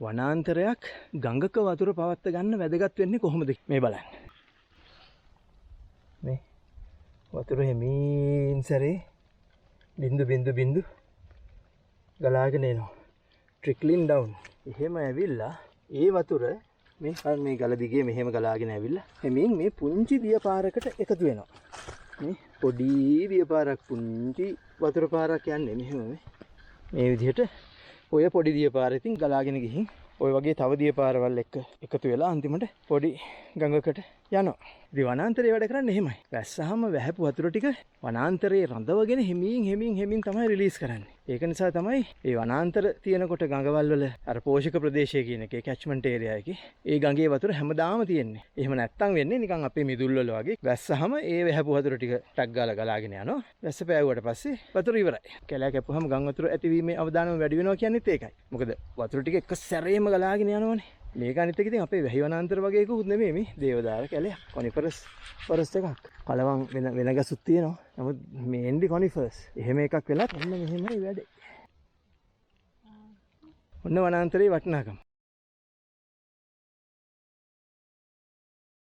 වනාන්තරයක් ගඟක වතුර පවත්ත ගන්න වැදගත් වෙන්නේ කොහොමද මේ බලන්න. මේ වතුර හිමින් සැරේ බින්දු බින්දු බින්දු ගලාගෙන එනවා. ට්‍රික්ලින් ඩවුන්. එහෙම ඇවිල්ලා ඒ වතුර මේ ගල දිගේ මෙහෙම ගලාගෙන ඇවිල්ලා හිමින් මේ පුංචි දිය පාරකට එකතු වෙනවා. මේ පොඩි දිය පාරක් පුංචි වතුර පාරක් යන්නේ මෙහෙම මේ විදිහට ඔය පොඩි දිය පාරකින් ගලාගෙන ගිහින් ඔය වගේ තව දිය පාරවල් එක්ක එකතු වෙලා අන්තිමට පොඩි ගඟකට යනවා. ඉතින් වනාන්තරේ වැඩ කරන්නේ එහෙමයි. වැස්සහම වැහැපු වතුර ටික වනාන්තරේ රඳවගෙන හිමින් තමයි රිලීස් කරන්නේ. ඒක නිසා තමයි මේ වනාන්තර තියෙනකොට ගඟවල් වල අර පෝෂක ප්‍රදේශය කියන එකේ කැච්මන්ට් ඒරියා එකේ ඒ ගඟේ වතුර හැමදාම තියෙන්නේ. එහෙම නැත්තම් වෙන්නේ නිකන් අපේ මිදුල් වල වගේ වැස්සහම ඒ වැහැපු වතුර ටික ටක් ගාලා ගලාගෙන යනවා. වැස්ස පෑවුවට පස්සේ වතුර ඉවරයි. කැලෑ කැපුවම ගම් වතුර ඇතිවීමේ අවදානම වැඩි වෙනවා කියන්නේත් ඒකයි. මොකද වතුර ටික එක සැරේම ගලාගෙන යනවනේ. මේක අනිත් එක ඉතින් අපේ වැහි වනාන්තර වගේ එකකුත් නෙමෙයි මේ දේවදාර කැලයක්. කොනිෆරස් ෆොරස්ට් එකක්. කලවම් වෙන ගසුත් තියෙනවා. නමුත් මේන්ලි කොනිෆර්ස්. එහෙම එකක් වෙලත් ඔන්න මෙහෙමයි වැඩේ. ඔන්න වනාන්තරේ වටිනාකම.